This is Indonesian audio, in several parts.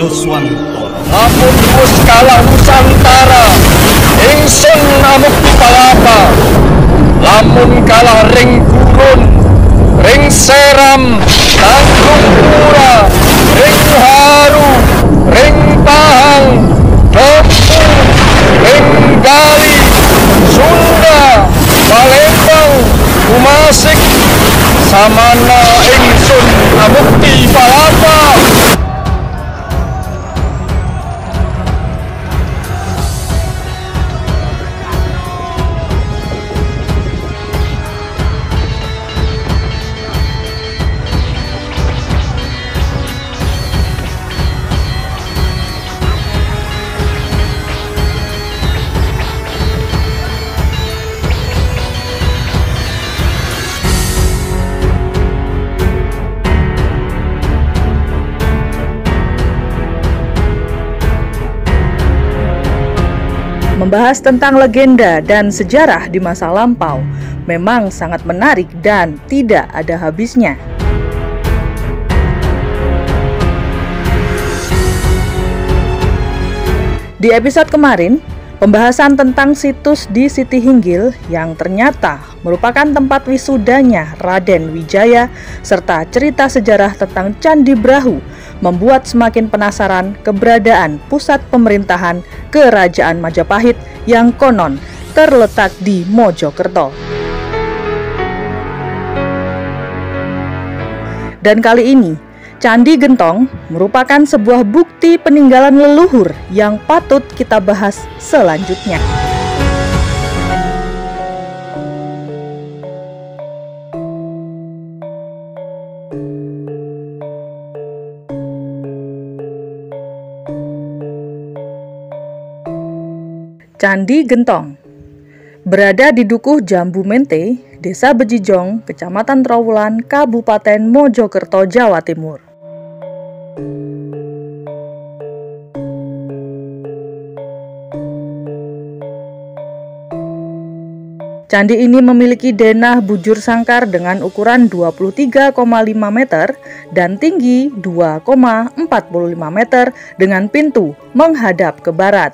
Swantoro. Lamun wis kalah Nusantara, ingsun amuk palapa. Lamun kalah ring gurun, ring seram, tanggung pura, ring haru, ring pahang, dompu, ring gali, Sunda, Palembang, Kumasik, samana ingsun amukti palapa. Membahas tentang legenda dan sejarah di masa lampau memang sangat menarik dan tidak ada habisnya. Di episode kemarin, pembahasan tentang situs di Siti Hinggil yang ternyata merupakan tempat wisudanya Raden Wijaya serta cerita sejarah tentang Candi Brahu membuat semakin penasaran keberadaan pusat pemerintahan Kerajaan Majapahit yang konon terletak di Mojokerto. Dan kali ini, Candi Gentong merupakan sebuah bukti peninggalan leluhur yang patut kita bahas selanjutnya. Candi Gentong berada di Dukuh Jambu Mente, Desa Bejijong, Kecamatan Trowulan, Kabupaten Mojokerto, Jawa Timur. Candi ini memiliki denah bujur sangkar dengan ukuran 23,5 meter dan tinggi 2,45 meter dengan pintu menghadap ke barat.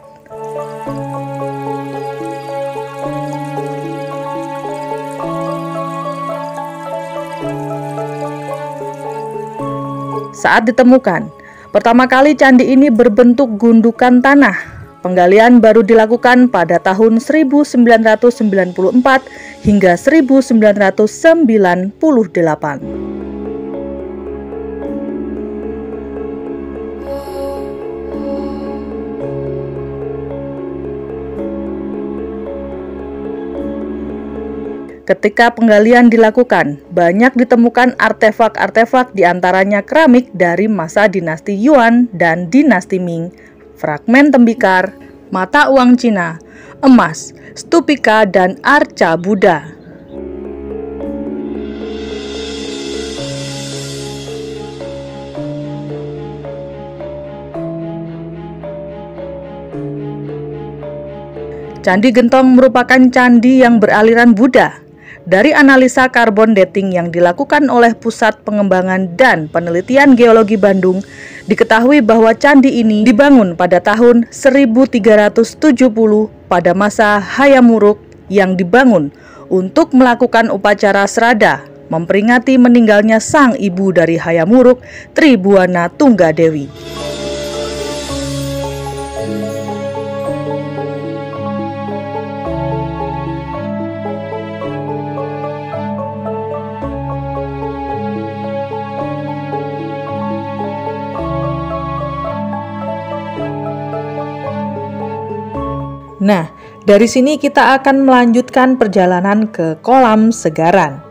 Saat ditemukan, pertama kali candi ini berbentuk gundukan tanah. Penggalian baru dilakukan pada tahun 1994 hingga 1998. Ketika penggalian dilakukan, banyak ditemukan artefak-artefak diantaranya keramik dari masa dinasti Yuan dan dinasti Ming, fragmen tembikar, mata uang Cina, emas, stupika, dan arca Buddha. Candi Gentong merupakan candi yang beraliran Buddha. Dari analisa karbon dating yang dilakukan oleh Pusat Pengembangan dan Penelitian Geologi Bandung, diketahui bahwa candi ini dibangun pada tahun 1370 pada masa Hayam Wuruk yang dibangun untuk melakukan upacara srada, memperingati meninggalnya sang ibu dari Hayam Wuruk, Tribuana Tunggadewi. Nah, dari sini kita akan melanjutkan perjalanan ke Kolam Segaran.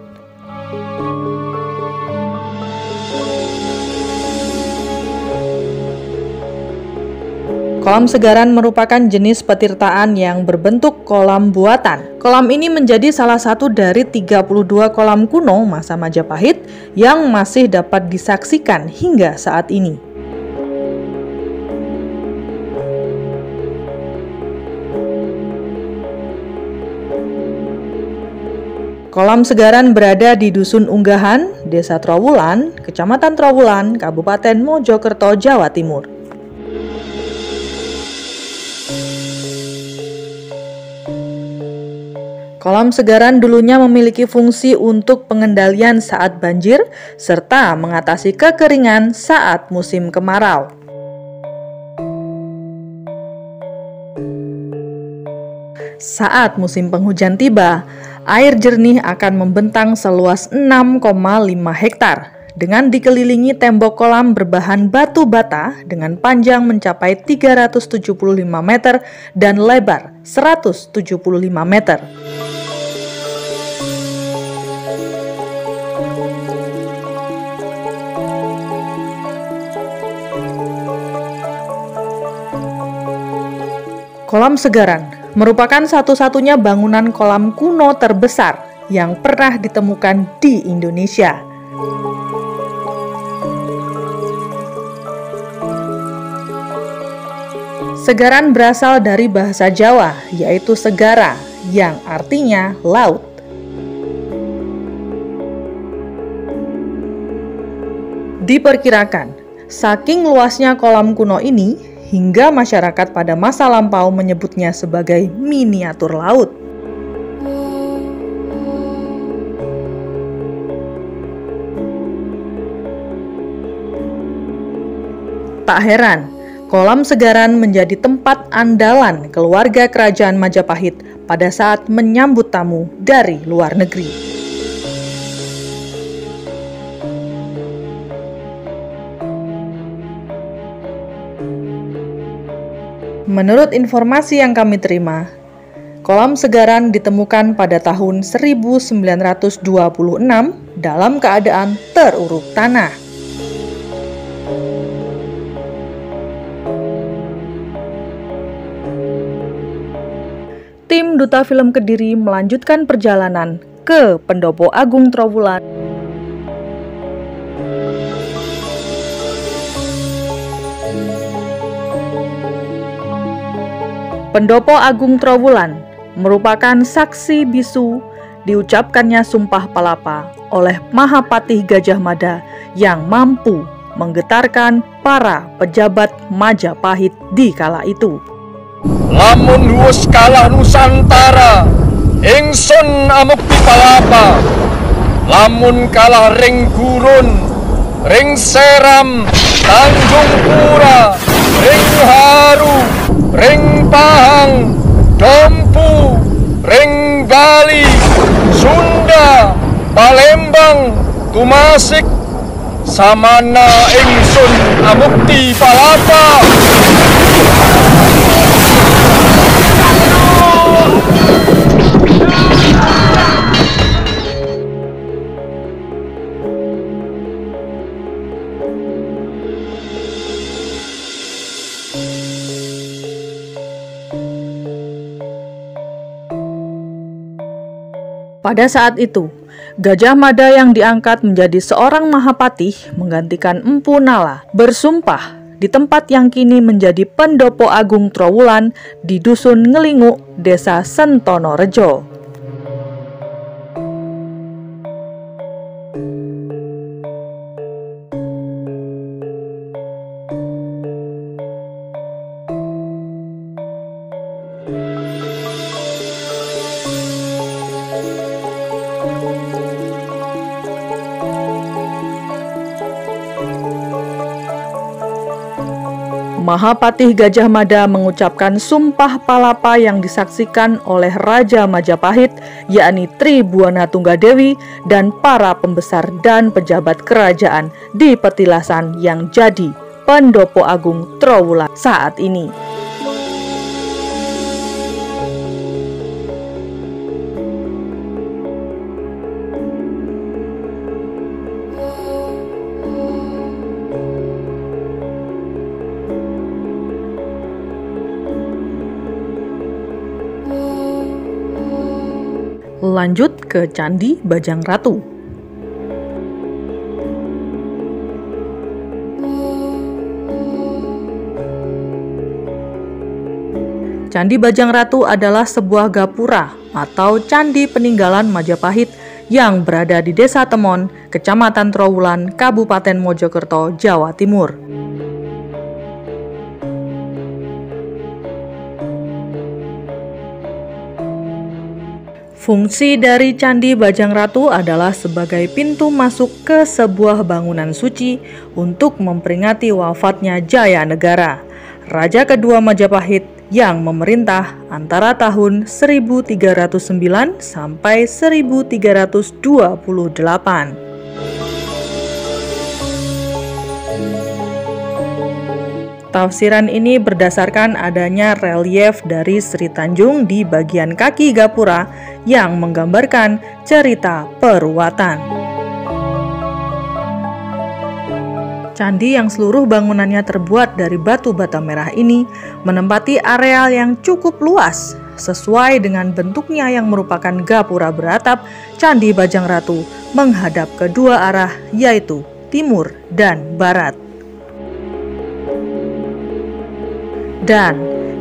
Kolam Segaran merupakan jenis petirtaan yang berbentuk kolam buatan. Kolam ini menjadi salah satu dari 32 kolam kuno masa Majapahit yang masih dapat disaksikan hingga saat ini. Kolam Segaran berada di Dusun Unggahan, Desa Trowulan, Kecamatan Trowulan, Kabupaten Mojokerto, Jawa Timur. Kolam Segaran dulunya memiliki fungsi untuk pengendalian saat banjir serta mengatasi kekeringan saat musim kemarau. Saat musim penghujan tiba, air jernih akan membentang seluas 6,5 hektar dengan dikelilingi tembok kolam berbahan batu bata dengan panjang mencapai 375 meter dan lebar 175 meter. Kolam Segaran merupakan satu-satunya bangunan kolam kuno terbesar yang pernah ditemukan di Indonesia. Segaran berasal dari bahasa Jawa, yaitu segara, yang artinya laut. Diperkirakan, saking luasnya kolam kuno ini, hingga masyarakat pada masa lampau menyebutnya sebagai miniatur laut. Tak heran, Kolam Segaran menjadi tempat andalan keluarga kerajaan Majapahit pada saat menyambut tamu dari luar negeri. Menurut informasi yang kami terima, Kolam Segaran ditemukan pada tahun 1926 dalam keadaan teruruk tanah. Tim Duta Film Kediri melanjutkan perjalanan ke Pendopo Agung Trowulan. Pendopo Agung Trowulan merupakan saksi bisu diucapkannya Sumpah Palapa oleh Mahapatih Gajah Mada yang mampu menggetarkan para pejabat Majapahit di kala itu. Lamun wus kalah Nusantara, ingsun amukti palapa. Lamun kalah ring gurun, ring seram, Tanjung Pura, ring haru, ring Pahang, Dompu, ring Bali, Sunda, Palembang, Tumasik, samana ingsun amukti palapa. Pada saat itu, Gajah Mada yang diangkat menjadi seorang Mahapatih menggantikan Empu Nala bersumpah di tempat yang kini menjadi Pendopo Agung Trowulan di Dusun Ngelinguk, Desa Sentonorejo. Mahapatih Gajah Mada mengucapkan Sumpah Palapa yang disaksikan oleh Raja Majapahit, yakni Tri Buana Tunggadewi dan para pembesar dan pejabat kerajaan di petilasan yang jadi Pendopo Agung Trowulan saat ini. Lanjut ke Candi Bajang Ratu. Candi Bajang Ratu adalah sebuah gapura atau candi peninggalan Majapahit yang berada di Desa Temon, Kecamatan Trowulan, Kabupaten Mojokerto, Jawa Timur. Fungsi dari Candi Bajangratu adalah sebagai pintu masuk ke sebuah bangunan suci untuk memperingati wafatnya Jayanegara, Raja kedua Majapahit yang memerintah antara tahun 1309 sampai 1328. Tafsiran ini berdasarkan adanya relief dari Sri Tanjung di bagian kaki gapura yang menggambarkan cerita peruwatan. Candi yang seluruh bangunannya terbuat dari batu bata merah ini menempati areal yang cukup luas. Sesuai dengan bentuknya yang merupakan gapura beratap, Candi Bajangratu menghadap kedua arah, yaitu timur dan barat. Dan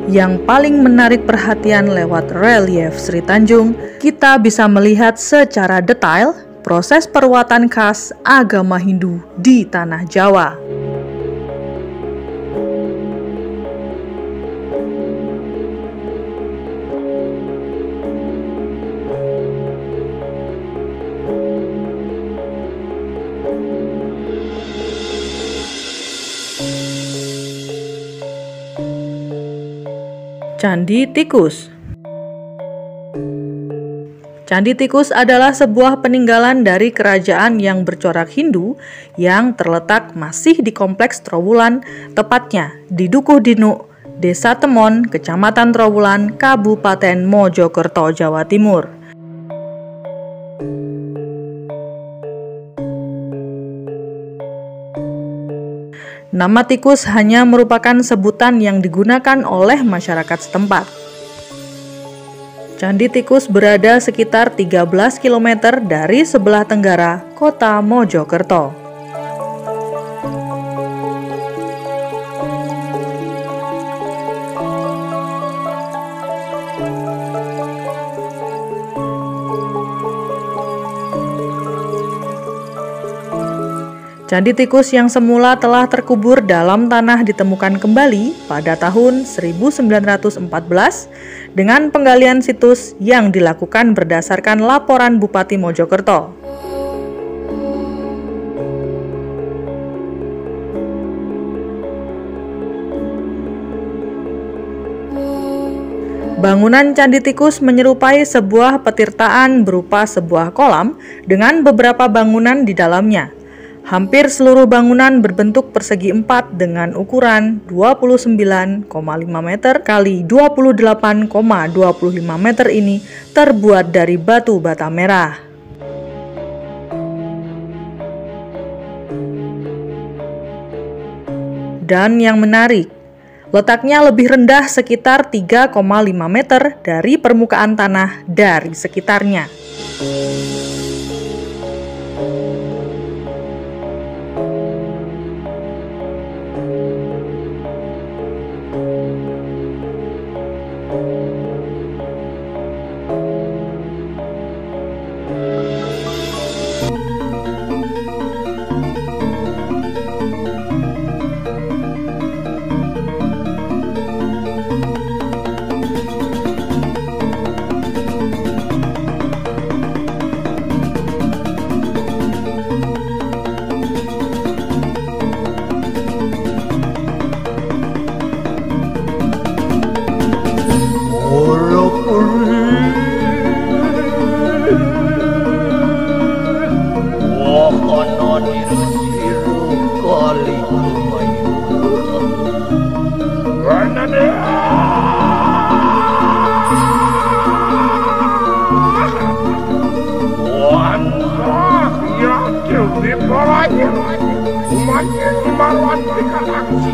yang paling menarik perhatian lewat relief Sri Tanjung, kita bisa melihat secara detail proses peruwatan khas agama Hindu di tanah Jawa. Candi Tikus. Candi Tikus adalah sebuah peninggalan dari kerajaan yang bercorak Hindu yang terletak masih di Kompleks Trowulan, tepatnya di Dukuh Dinuk, Desa Temon, Kecamatan Trowulan, Kabupaten Mojokerto, Jawa Timur. Nama tikus hanya merupakan sebutan yang digunakan oleh masyarakat setempat. Candi Tikus berada sekitar 13 km dari sebelah tenggara kota Mojokerto. Candi Tikus yang semula telah terkubur dalam tanah ditemukan kembali pada tahun 1914 dengan penggalian situs yang dilakukan berdasarkan laporan Bupati Mojokerto. Bangunan Candi Tikus menyerupai sebuah petirtaan berupa sebuah kolam dengan beberapa bangunan di dalamnya. Hampir seluruh bangunan berbentuk persegi 4 dengan ukuran 29,5 meter x 28,25 meter ini terbuat dari batu bata merah. Dan yang menarik, letaknya lebih rendah sekitar 3,5 meter dari permukaan tanah dari sekitarnya. Umatnya di maluan berikan aksi